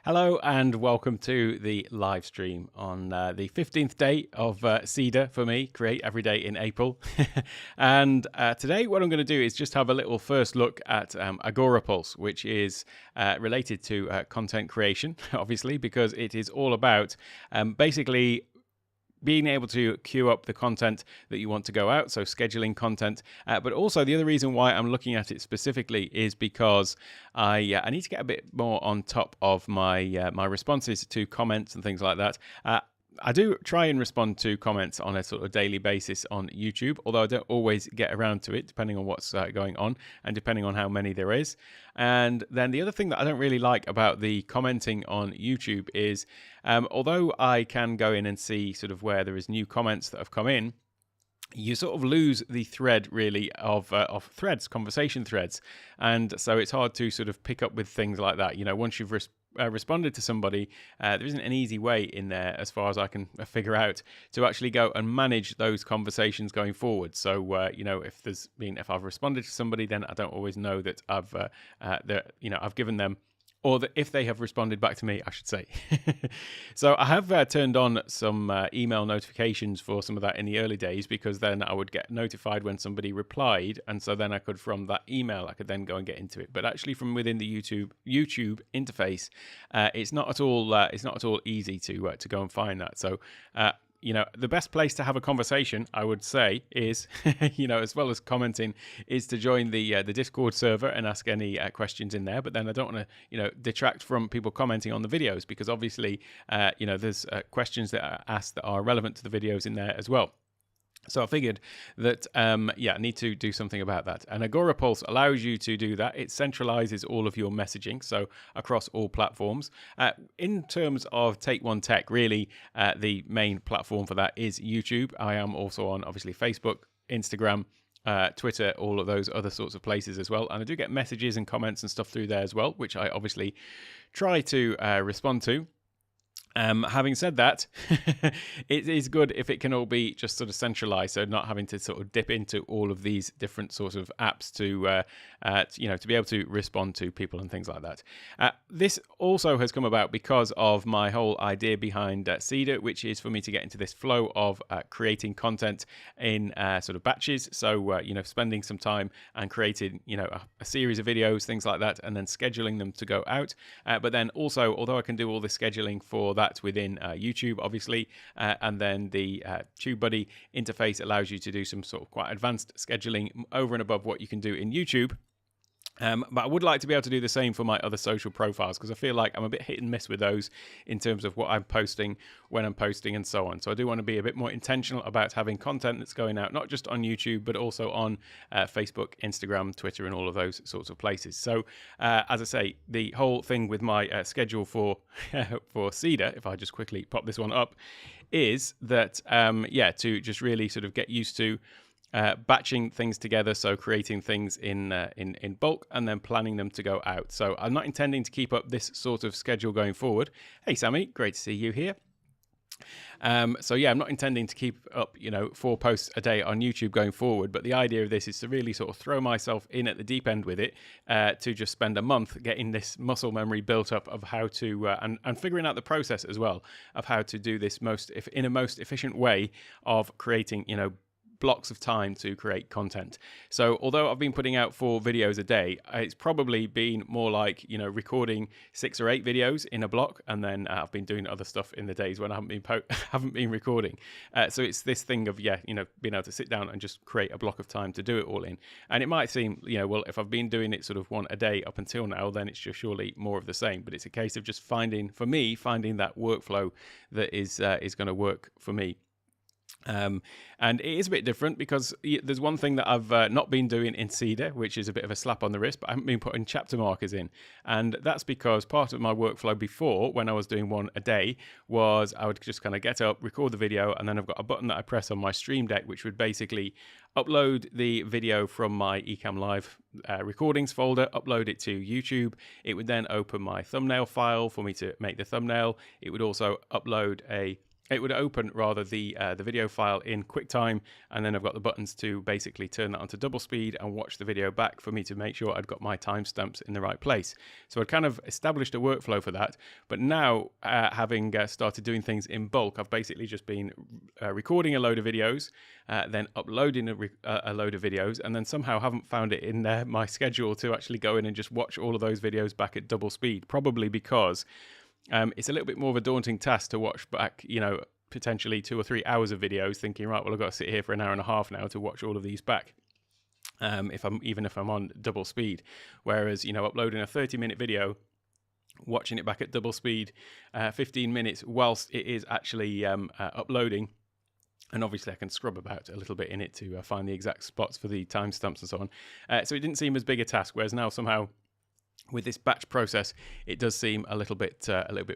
Hello and welcome to the live stream on the 15th day of Cedar for me, create every day in April. And today what I'm going to do is just have a little first look at Agorapulse, which is related to content creation, obviously, because it is all about basically being able to queue up the content that you want to go out, so scheduling content. But also the other reason why I'm looking at it specifically is because I need to get a bit more on top of my my responses to comments and things like that. I do try and respond to comments on a sort of daily basis on YouTube, although I don't always get around to it, depending on what's going on and depending on how many there is. And then the other thing that I don't really like about the commenting on YouTube is, although I can go in and see sort of where there is new comments that have come in, you sort of lose the thread really of threads, conversation threads. And so it's hard to sort of pick up with things like that. You know, once you've responded to somebody, there isn't an easy way in there, as far as I can figure out, to actually go and manage those conversations going forward. So you know, if I've responded to somebody, then I don't always know that I've given them, or that if they have responded back to me, I should say. So I have turned on some email notifications for some of that in the early days, because then I would get notified when somebody replied, and so then I could, from that email, I could then go and get into it. But actually, from within the YouTube interface, it's not at all easy to go and find that. So. You know, the best place to have a conversation, I would say, is, you know, as well as commenting, is to join the Discord server and ask any questions in there. But then I don't want to, you know, detract from people commenting on the videos, because obviously, you know, there's questions that are asked that are relevant to the videos in there as well. So I figured that, I need to do something about that. And Agorapulse allows you to do that. It centralizes all of your messaging, so across all platforms. In terms of Take One Tech, really, the main platform for that is YouTube. I am also on, obviously, Facebook, Instagram, Twitter, all of those other sorts of places as well. And I do get messages and comments and stuff through there as well, which I obviously try to respond to. Having said that, it is good if it can all be just sort of centralized, so not having to sort of dip into all of these different sorts of apps to be able to respond to people and things like that. This also has come about because of my whole idea behind Cedar, which is for me to get into this flow of creating content in sort of batches. So, spending some time and creating, a series of videos, things like that, and then scheduling them to go out. But then also, although I can do all the scheduling for that within YouTube, obviously, and then the TubeBuddy interface allows you to do some sort of quite advanced scheduling over and above what you can do in YouTube. But I would like to be able to do the same for my other social profiles, because I feel like I'm a bit hit and miss with those in terms of what I'm posting, when I'm posting, and so on. So I do want to be a bit more intentional about having content that's going out, not just on YouTube, but also on Facebook, Instagram, Twitter, and all of those sorts of places. So as I say, the whole thing with my schedule for Cedar, if I just quickly pop this one up, is that, to just really sort of get used to batching things together, so creating things in bulk and then planning them to go out. So I'm not intending to keep up this sort of schedule going forward. Hey Sammy, great to see you here. I'm not intending to keep up 4 posts a day on YouTube going forward, but the idea of this is to really sort of throw myself in at the deep end with it, to just spend a month getting this muscle memory built up of how to and figuring out the process as well of how to do this in a most efficient way of creating blocks of time to create content. So although I've been putting out 4 videos a day, it's probably been more like, recording 6 or 8 videos in a block, and then I've been doing other stuff in the days when I haven't been recording. So it's this thing of, being able to sit down and just create a block of time to do it all in. And it might seem, well, if I've been doing it sort of 1 a day up until now, then it's just surely more of the same. But it's a case of just finding that workflow that is going to work for me. And it is a bit different, because there's one thing that I've not been doing in Cedar, which is a bit of a slap on the wrist, but I haven't been putting chapter markers in. And that's because part of my workflow before, when I was doing 1 a day, was I would just kind of get up, record the video, and then I've got a button that I press on my Stream Deck, which would basically upload the video from my Ecamm Live recordings folder, upload it to YouTube. It would then open my thumbnail file for me to make the thumbnail. It would also upload a it would open rather the video file in QuickTime, and then I've got the buttons to basically turn that onto double speed and watch the video back for me to make sure I'd got my timestamps in the right place. So I'd kind of established a workflow for that, but now having started doing things in bulk, I've basically just been recording a load of videos, then uploading a load of videos, and then somehow haven't found it in my schedule to actually go in and just watch all of those videos back at double speed, probably because it's a little bit more of a daunting task to watch back, potentially 2 or 3 hours of videos, thinking, right, well, I've got to sit here for an hour and a half now to watch all of these back. If I'm on double speed, whereas uploading a 30-minute video, watching it back at double speed, 15 minutes whilst it is actually uploading. And obviously I can scrub about a little bit in it to find the exact spots for the timestamps and so on. So it didn't seem as big a task, whereas now somehow with this batch process, it does seem a little bit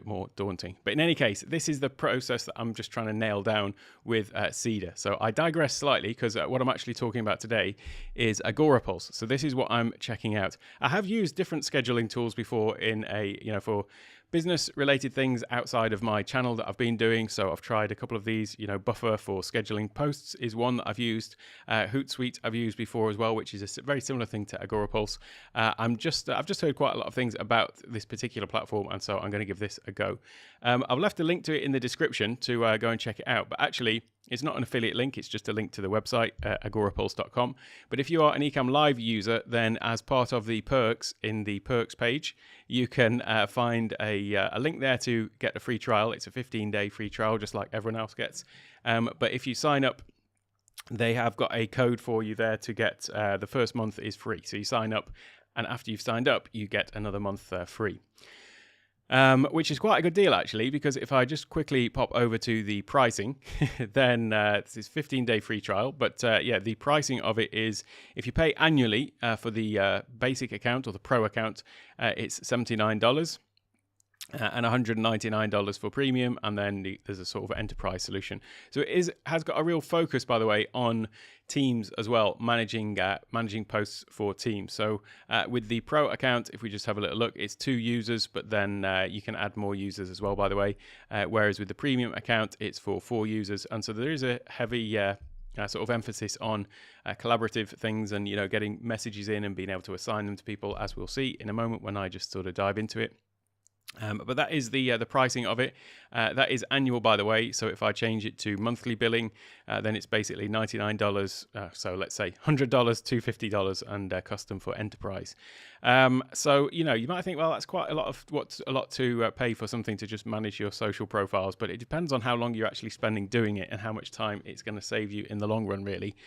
more daunting. But in any case, this is the process that I'm just trying to nail down with Cedar. So I digress slightly because what I'm actually talking about today is Agorapulse. So this is what I'm checking out. I have used different scheduling tools before in for business related things outside of my channel that I've been doing. So I've tried a couple of these, Buffer for scheduling posts is one that I've used. Hootsuite I've used before as well, which is a very similar thing to Agorapulse. I've just heard quite a lot of things about this particular platform, and so I'm going to give this a go. I've left a link to it in the description to go and check it out, but actually it's not an affiliate link, it's just a link to the website, agorapulse.com. But if you are an Ecamm Live user, then as part of the perks in the perks page, you can find a link there to get a free trial. It's a 15-day free trial, just like everyone else gets. But if you sign up, they have got a code for you there to get the first month is free. So you sign up, and after you've signed up, you get another month free. Which is quite a good deal, actually, because if I just quickly pop over to the pricing, then this is 15-day free trial. But the pricing of it is, if you pay annually for the basic account or the pro account, it's $79. And $199 for premium, and then there's a sort of enterprise solution. So it has got a real focus, by the way, on Teams as well, managing posts for Teams. So with the Pro account, if we just have a little look, it's 2 users, but then you can add more users as well, by the way. Whereas with the Premium account, it's for 4 users, and so there is a heavy sort of emphasis on collaborative things and getting messages in and being able to assign them to people, as we'll see in a moment when I just sort of dive into it. But that is the pricing of it. That is annual, by the way. So if I change it to monthly billing, then it's basically $99. So let's say $100 to $50, and custom for enterprise. So you might think, well, that's quite a lot to pay for something to just manage your social profiles. But it depends on how long you're actually spending doing it and how much time it's going to save you in the long run, really.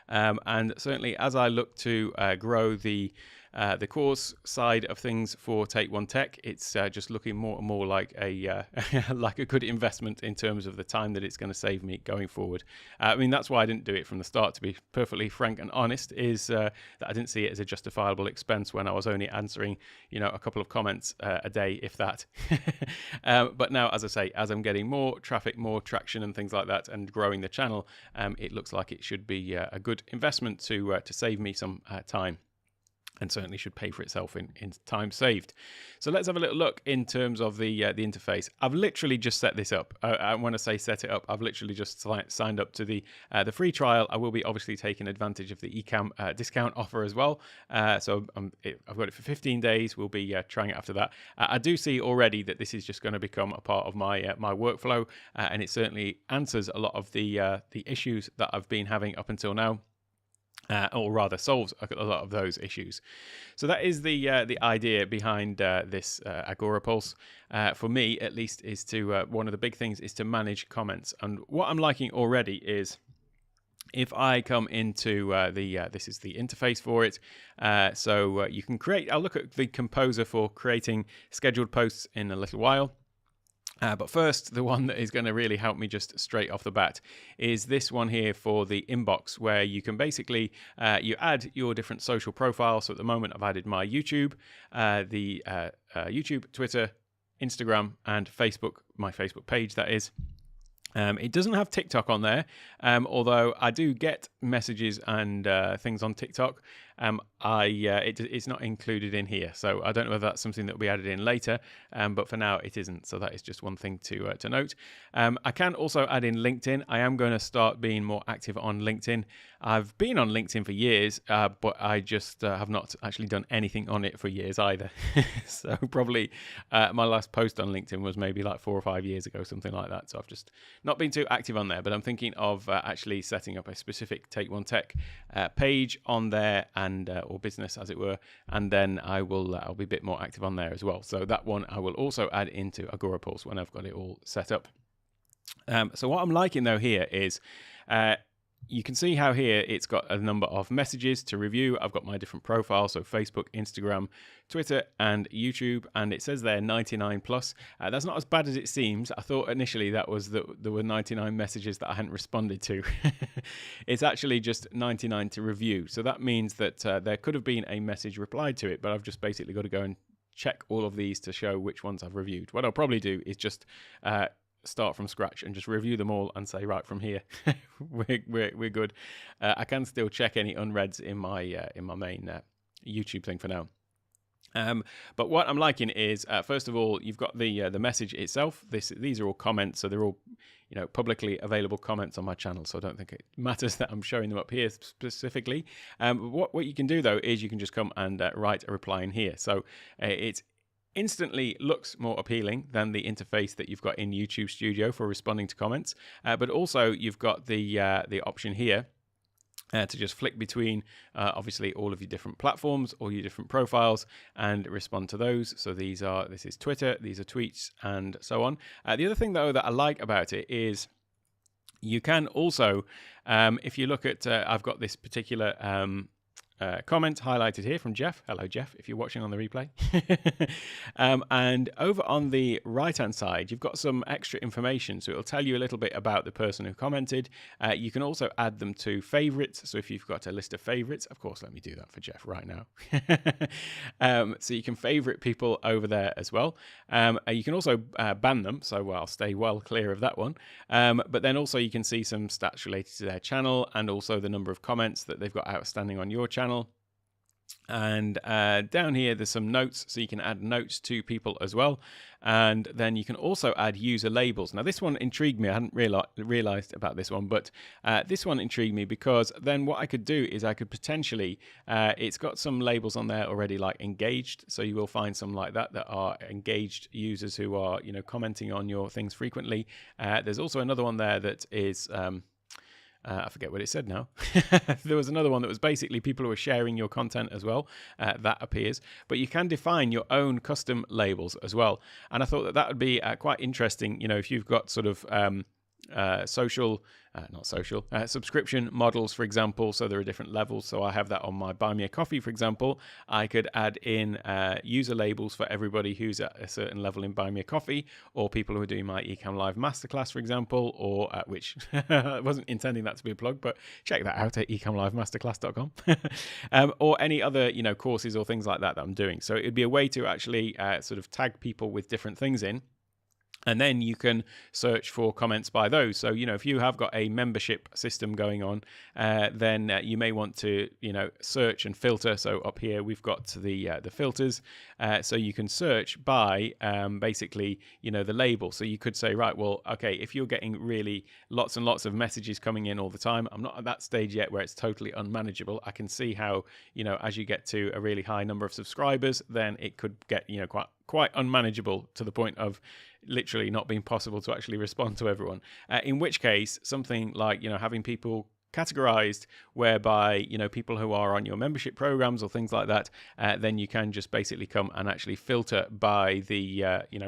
And certainly, as I look to grow the course side of things for Take One Tech, it's just looking more and more like a like a good investment in terms of the time that it's going to save me going forward. I mean, that's why I didn't do it from the start, to be perfectly frank and honest, is that I didn't see it as a justifiable expense when I was only answering, a couple of comments a day, if that. But now, as I say, as I'm getting more traffic, more traction and things like that, and growing the channel, it looks like it should be a good investment to save me some time. And certainly should pay for itself in time saved. So let's have a little look in terms of the interface. I've literally just set this up. When I say set it up, I've literally just signed up to the free trial. I will be obviously taking advantage of the Ecamm discount offer as well. So I've got it for 15 days. We'll be trying it after that. I do see already that this is just going to become a part of my my workflow, and it certainly answers a lot of the issues that I've been having up until now. Or rather solves a lot of those issues. So that is the idea behind this Agorapulse. For me, at least, is to one of the big things is to manage comments. And what I'm liking already is, if I come into this is the interface for it. So you can create. I'll look at the composer for creating scheduled posts in a little while. But first, the one that is going to really help me just straight off the bat is this one here for the inbox, where you can basically you add your different social profiles. So at the moment, I've added my YouTube, YouTube, Twitter, Instagram, and Facebook, my Facebook page, that is. It doesn't have TikTok on there, although I do get messages and things on TikTok. it's not included in here. So I don't know whether that's something that will be added in later, but for now it isn't. So that is just one thing to note. I can also add in LinkedIn. I am going to start being more active on LinkedIn. I've been on LinkedIn for years, but I just have not actually done anything on it for years either. So probably my last post on LinkedIn was maybe like 4 or 5 years ago, something like that. So I've just not been too active on there, but I'm thinking of actually setting up a specific Take One Tech page on there, and or business as it were, and then I'll be a bit more active on there as well. So that one I will also add into Agorapulse when I've got it all set up. So what I'm liking though here is you can see how here it's got a number of messages to review. I've got my different profiles, so Facebook, Instagram, Twitter, and YouTube, and it says there 99 plus. That's not as bad as it seems. I thought initially that was there were 99 messages that I hadn't responded to. It's actually just 99 to review. So that means that there could have been a message replied to it, but I've just basically got to go and check all of these to show which ones I've reviewed. What I'll probably do is just start from scratch and just review them all and say, right, from here we're good. I can still check any unreads in my main YouTube thing for now. But what I'm liking is, first of all, you've got the message itself. These are all comments, so they're all publicly available comments on my channel. So I don't think it matters that I'm showing them up here specifically. What you can do though is you can just come and write a reply in here. So it's instantly looks more appealing than the interface that you've got in YouTube Studio for responding to comments. But also you've got the option here to just flick between obviously all of your different platforms, all your different profiles, and respond to those. So this is Twitter, these are tweets, and so on. The other thing though that I like about it is you can also, if you look at, I've got this particular comment highlighted here from Jeff. Hello, Jeff, if you're watching on the replay. And over on the right-hand side, you've got some extra information. So it'll tell you a little bit about the person who commented. You can also add them to favorites. So if you've got a list of favorites, of course, let me do that for Jeff right now. So you can favorite people over there as well. You can also ban them. So I'll stay well clear of that one. But then also you can see some stats related to their channel and also the number of comments that they've got outstanding on your channel. And down here there's some notes, so you can add notes to people as well, and then you can also add user labels. Now this one intrigued me. I hadn't realized about this one, but this one intrigued me because then what I could do is I could potentially it's got some labels on there already, like engaged, so you will find some like that are engaged users who are commenting on your things frequently. There's also another one there that is I forget what it said now. There was another one that was basically people who are sharing your content as well. That appears. But you can define your own custom labels as well. And I thought that would be quite interesting, if you've got sort of subscription models, for example. So there are different levels. So I have that on my Buy Me a Coffee, for example. I could add in user labels for everybody who's at a certain level in Buy Me a Coffee, or people who are doing my Ecam Live Masterclass, for example, or which I wasn't intending that to be a plug, but check that out at ecamlivemasterclass.com. Or any other, courses or things like that I'm doing. So it'd be a way to actually sort of tag people with different things in. And then you can search for comments by those. So, if you have got a membership system going on, then you may want to, search and filter. So up here, we've got the filters. So you can search by basically, the label. So you could say, right, well, okay, if you're getting really lots and lots of messages coming in all the time, I'm not at that stage yet where it's totally unmanageable. I can see how, as you get to a really high number of subscribers, then it could get, quite unmanageable to the point of literally not being possible to actually respond to everyone. In which case, something like, having people categorized whereby, people who are on your membership programs or things like that, then you can just basically come and actually filter by the,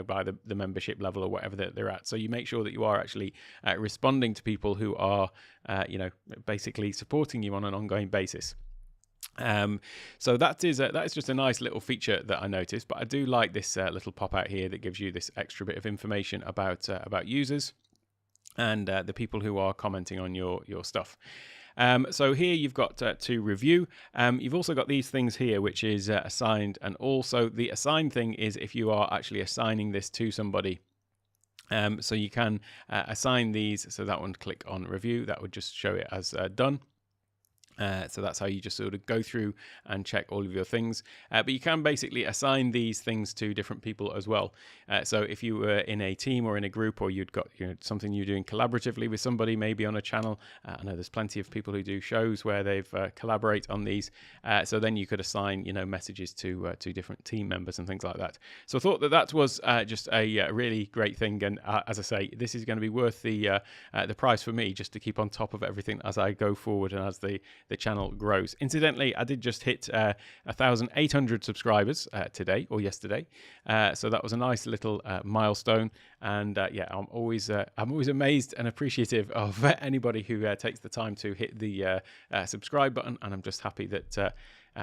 by the membership level or whatever that they're at. So you make sure that you are actually responding to people who are, basically supporting you on an ongoing basis. So that is just a nice little feature that I noticed, but I do like this little pop out here that gives you this extra bit of information about users and the people who are commenting on your stuff. So here you've got to review. You've also got these things here, which is assigned, and also the assigned thing is if you are actually assigning this to somebody. So you can assign these. So that one, click on review, that would just show it as done. So that's how you just sort of go through and check all of your things. But you can basically assign these things to different people as well. So if you were in a team or in a group, or you'd got something you're doing collaboratively with somebody, maybe on a channel. I know there's plenty of people who do shows where they've collaborate on these. So then you could assign messages to different team members and things like that. So I thought that was just a really great thing. And as I say, this is going to be worth the price for me, just to keep on top of everything as I go forward and as the channel grows. Incidentally, I did just hit 1,800 subscribers today or yesterday, so that was a nice little milestone. And yeah, I'm always amazed and appreciative of anybody who takes the time to hit the subscribe button, and I'm just happy that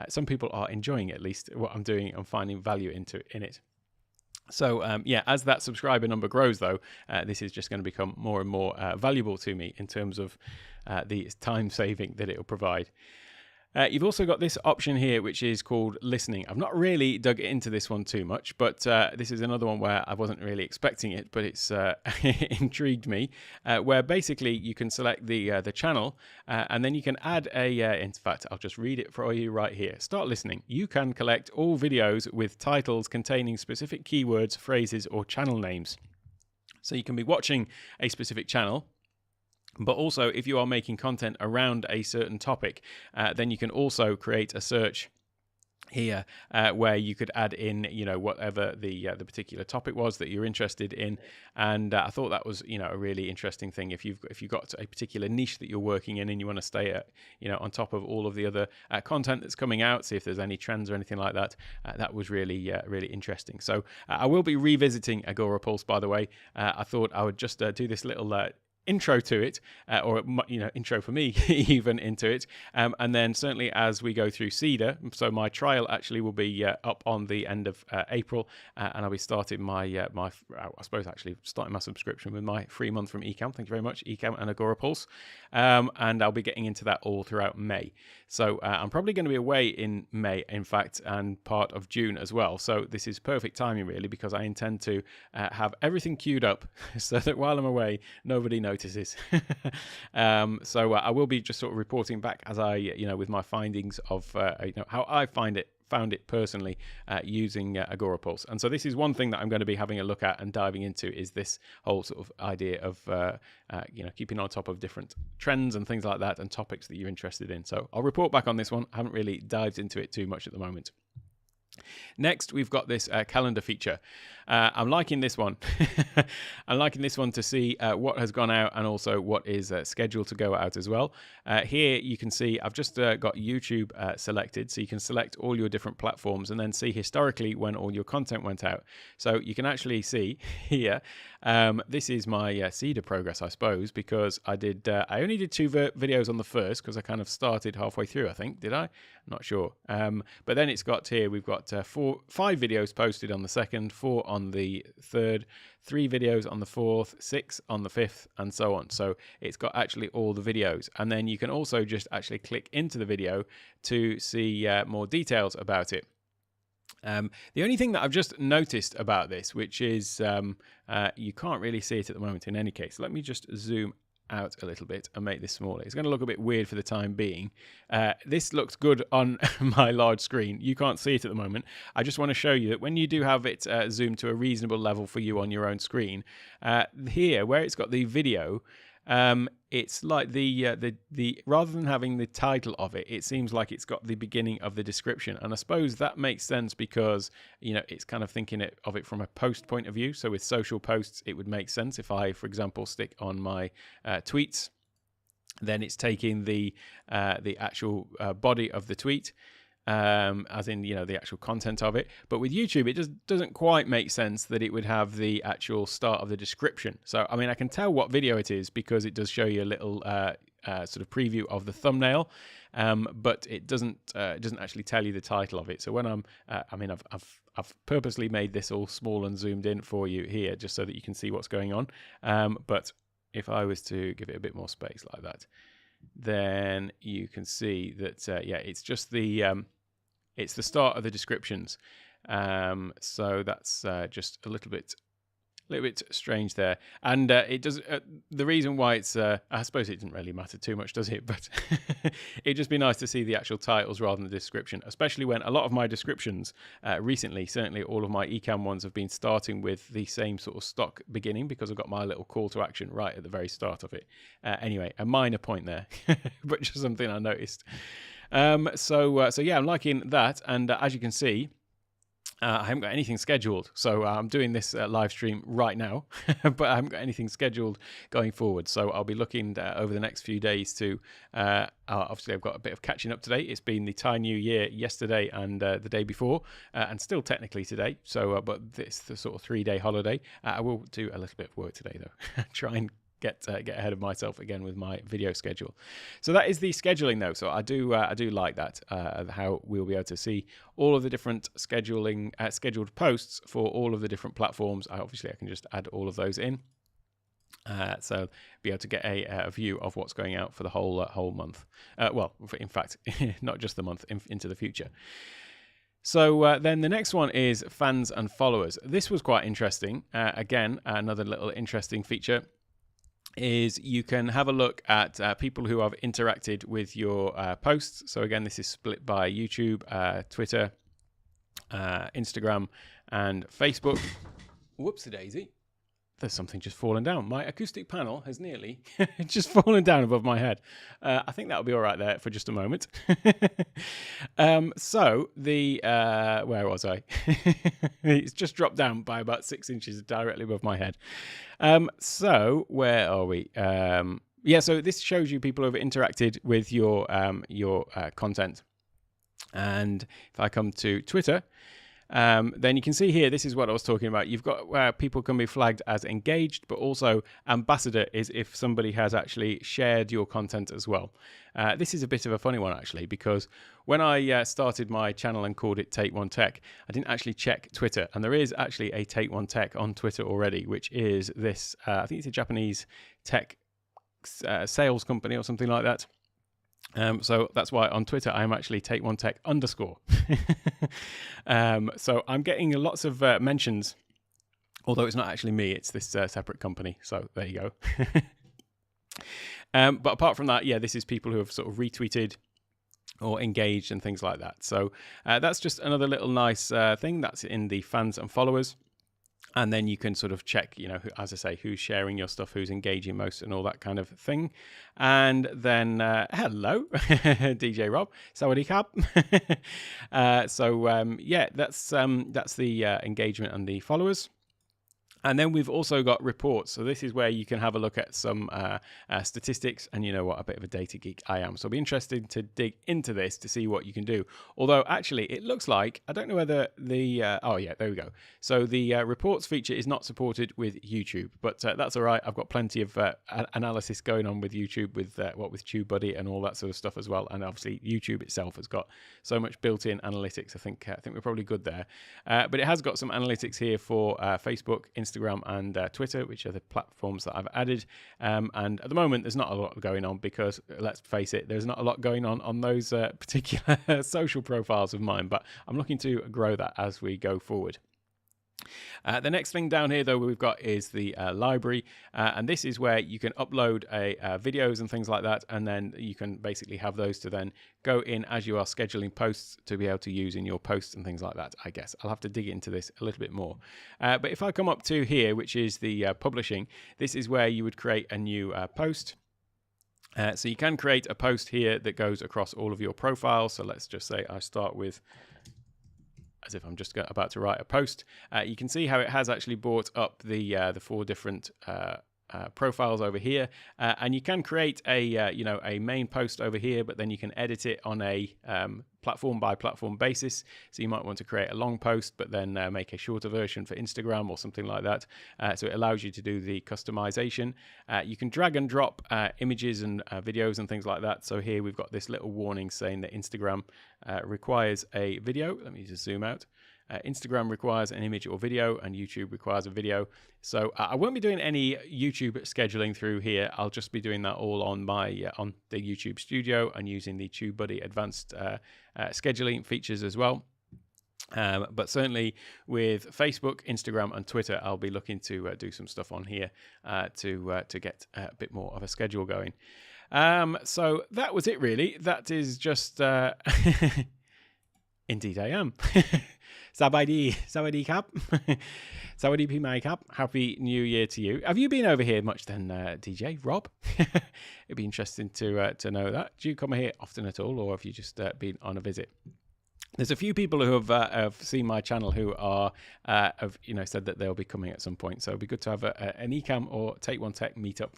some people are enjoying at least what I'm doing and finding value in it. So yeah, as that subscriber number grows, though, this is just going to become more and more valuable to me in terms of the time saving that it will provide. You've also got this option here, which is called listening. I've not really dug into this one too much, but this is another one where I wasn't really expecting it, but it's intrigued me, where basically you can select the channel, and then you can add in fact, I'll just read it for you right here. Start listening. You can collect all videos with titles containing specific keywords, phrases, or channel names. So you can be watching a specific channel, but also if you are making content around a certain topic, then you can also create a search here where you could add in whatever the particular topic was that you're interested in. And I thought that was a really interesting thing. If you've got a particular niche that you're working in and you want to stay on top of all of the other content that's coming out, see if there's any trends or anything like that, that was really interesting. So I will be revisiting Agorapulse, by the way. I thought I would just do this little intro to it, or intro for me even into it, and then certainly as we go through Cedar, so my trial actually will be up on the end of April, and I'll be starting my starting my subscription with my free month from Ecamm. Thank you very much, Ecamm and Agorapulse, and I'll be getting into that all throughout May. So I'm probably going to be away in May, in fact, and part of June as well. So this is perfect timing, really, because I intend to have everything queued up so that while I'm away, nobody notices. So I will be just sort of reporting back as I, with my findings of, how I found it personally using Agorapulse. And so this is one thing that I'm going to be having a look at and diving into, is this whole sort of idea of keeping on top of different trends and things like that, and topics that you're interested in. So I'll report back on this one. I haven't really dived into it too much at the moment. Next, we've got this calendar feature. I'm liking this one. I'm liking this one to see what has gone out and also what is scheduled to go out as well. Here you can see I've just got YouTube selected, so you can select all your different platforms and then see historically when all your content went out. So you can actually see here, this is my Cedar progress, I suppose, because I only did 2 videos on the first, because I kind of started halfway through, I think. Did I? Not sure. But then it's got here, we've got 5 videos posted on the 2nd, 4 on the 3rd, 3 videos on the 4th, 6 on the 5th, and so on. So it's got actually all the videos. And then you can also just actually click into the video to see more details about it. The only thing that I've just noticed about this, which is you can't really see it at the moment in any case. Let me just zoom out a little bit and make this smaller. It's going to look a bit weird for the time being. This looks good on my large screen. You can't see it at the moment. I just want to show you that when you do have it zoomed to a reasonable level for you on your own screen, here where it's got the video, it's like the rather than having the title of it, it seems like it's got the beginning of the description. And I suppose that makes sense because it's kind of thinking of it from a post point of view. So with social posts, it would make sense if I, for example, stick on my tweets, then it's taking the actual body of the tweet, as in the actual content of it. But with YouTube, it just doesn't quite make sense that it would have the actual start of the description. So I mean, I can tell what video it is because it does show you a little sort of preview of the thumbnail, but it doesn't actually tell you the title of it. So when I've purposely made this all small and zoomed in for you here just so that you can see what's going on. But if I was to give it a bit more space like that, then you can see that it's just it's the start of the descriptions. So that's just a little bit A little bit strange there, and it does. The reason why it's, I suppose it didn't really matter too much, does it? But it'd just be nice to see the actual titles rather than the description, especially when a lot of my descriptions recently, certainly all of my Ecamm ones, have been starting with the same sort of stock beginning because I've got my little call to action right at the very start of it. Anyway, a minor point there, but just something I noticed. So yeah, I'm liking that, and as you can see, I haven't got anything scheduled, so I'm doing this live stream right now, but I haven't got anything scheduled going forward. So I'll be looking over the next few days to, obviously I've got a bit of catching up today. It's been the Thai New Year yesterday and the day before, and still technically today. So, but this the sort of 3-day holiday. I will do a little bit of work today though. Try and get ahead of myself again with my video schedule. So that is the scheduling though. So I do like that, how we'll be able to see all of the different scheduled posts for all of the different platforms. Obviously I can just add all of those in. So be able to get a view of what's going out for the whole month. Well, in fact, not just the month, into the future. So then the next one is fans and followers. This was quite interesting. Again, another little interesting feature is you can have a look at people who have interacted with your posts. So again, this is split by YouTube, Twitter, Instagram, and Facebook. Whoopsie daisy. There's something just fallen down. My acoustic panel has nearly just fallen down above my head. I think that'll be all right there for just a moment. So the, where was I? It's just dropped down by about 6 inches directly above my head. So where are we? Yeah, so this shows you people who have interacted with your content. And if I come to Twitter, then you can see here, this is what I was talking about. You've got where people can be flagged as engaged, but also ambassador is if somebody has actually shared your content as well. This is a bit of a funny one actually, because when I started my channel and called it Take One Tech, I didn't actually check Twitter, and there is actually a Take One Tech on Twitter already, which is this, I think it's a Japanese tech sales company or something like that. So that's why on Twitter I am actually Take One Tech _. So I'm getting lots of mentions, although it's not actually me, it's this separate company. So there you go. But apart from that, yeah, this is people who have sort of retweeted or engaged and things like that. So that's just another little nice thing that's in the fans and followers. And then you can sort of check, you know, as I say, who's sharing your stuff, who's engaging most and all that kind of thing. And then, hello, DJ Rob, Sawadee Kap. Yeah, that's the engagement and the followers. And then we've also got reports. So this is where you can have a look at some statistics, and you know what, a bit of a data geek I am. So I'll be interested to dig into this to see what you can do. Although actually it looks like, I don't know whether the, oh yeah, there we go. So the reports feature is not supported with YouTube, but that's all right. I've got plenty of analysis going on with YouTube with with TubeBuddy and all that sort of stuff as well. And obviously YouTube itself has got so much built-in analytics. I think we're probably good there. But it has got some analytics here for Facebook, Instagram, and Twitter, which are the platforms that I've added. And at the moment, there's not a lot going on because, let's face it, there's not a lot going on those particular social profiles of mine. But I'm looking to grow that as we go forward. The next thing down here, though, we've got is the library, and this is where you can upload videos and things like that, and then you can basically have those to then go in as you are scheduling posts to be able to use in your posts and things like that. I guess I'll have to dig into this a little bit more. But if I come up to here, which is the publishing, this is where you would create a new post. So you can create a post here that goes across all of your profiles. So let's just say I start with, as if I'm just about to write a post. You can see how it has actually brought up the 4 different profiles over here, and you can create a main post over here, but then you can edit it on a platform by platform basis. So you might want to create a long post, but then make a shorter version for Instagram or something like that. So it allows you to do the customization. You can drag and drop images and videos and things like that. So here we've got this little warning saying that Instagram requires a video. Let me just zoom out. Instagram requires an image or video, and YouTube requires a video. So I won't be doing any YouTube scheduling through here. I'll just be doing that all on my on the YouTube Studio and using the TubeBuddy advanced scheduling features as well. But certainly with Facebook, Instagram, and Twitter, I'll be looking to do some stuff on here to get a bit more of a schedule going. So that was it, really. That is just... Indeed, I am. Sawadee Cap. Sawadee Pi Cap. Happy New Year to you. Have you been over here much then, DJ Rob? It'd be interesting to know that. Do you come here often at all, or have you just been on a visit? There's a few people who have seen my channel who have said that they'll be coming at some point. So it'd be good to have an Ecamm or Take One Tech meetup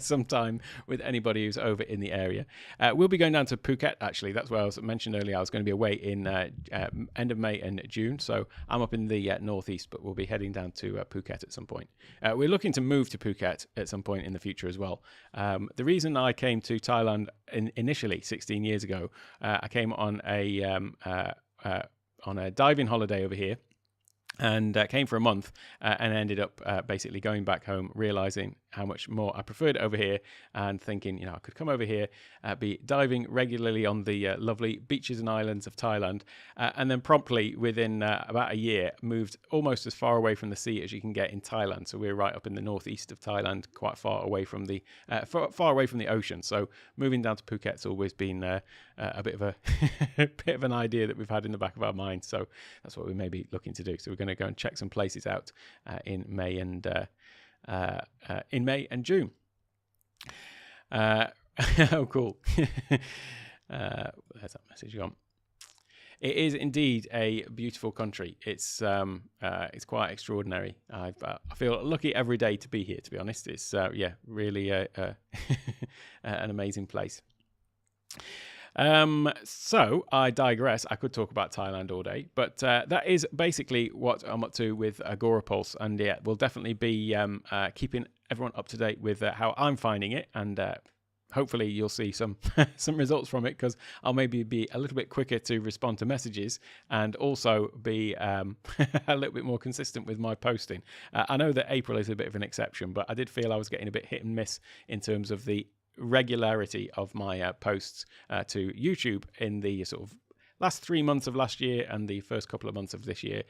sometime with anybody who's over in the area. We'll be going down to Phuket, actually. That's where I was mentioned earlier. I was going to be away in end of May and June. So I'm up in the northeast, but we'll be heading down to Phuket at some point. We're looking to move to Phuket at some point in the future as well. The reason I came to Thailand initially 16 years ago, I came on a diving holiday over here, and came for a month and ended up basically going back home, realizing how much more I preferred it over here, and thinking, I could come over here, be diving regularly on the lovely beaches and islands of Thailand, and then promptly within about a year moved almost as far away from the sea as you can get in Thailand. So we're right up in the northeast of Thailand, quite far away from the ocean. So moving down to Phuket's always been a bit of a bit of an idea that we've had in the back of our mind. So that's what we may be looking to do. So we're going to go and check some places out in May and June. Oh, cool. There's that message gone. It is indeed a beautiful country. It's quite extraordinary. I feel lucky every day to be here, to be honest. It's really an amazing place. So I digress. I could talk about Thailand all day, but that is basically what I'm up to with Agorapulse, and yeah, we'll definitely be keeping everyone up to date with how I'm finding it, and hopefully you'll see some some results from it, because I'll maybe be a little bit quicker to respond to messages, and also be a little bit more consistent with my posting. I know that April is a bit of an exception, but I did feel I was getting a bit hit and miss in terms of the regularity of my posts to YouTube in the sort of last 3 months of last year and the first couple of months of this year.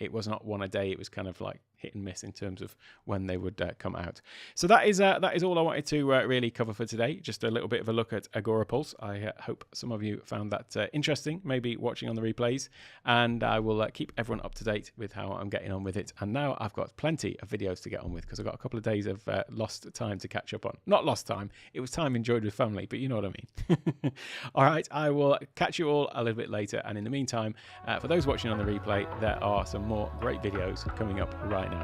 It was not one a day. It was kind of like hit and miss in terms of when they would come out. So that is all I wanted to really cover for today. Just a little bit of a look at Agorapulse. I hope some of you found that interesting, maybe watching on the replays, and I will keep everyone up to date with how I'm getting on with it. And now I've got plenty of videos to get on with, because I've got a couple of days of lost time to catch up on. Not lost time, it was time enjoyed with family, but you know what I mean. All right, I will catch you all a little bit later, and in the meantime, for those watching on the replay, there are some more great videos coming up right now.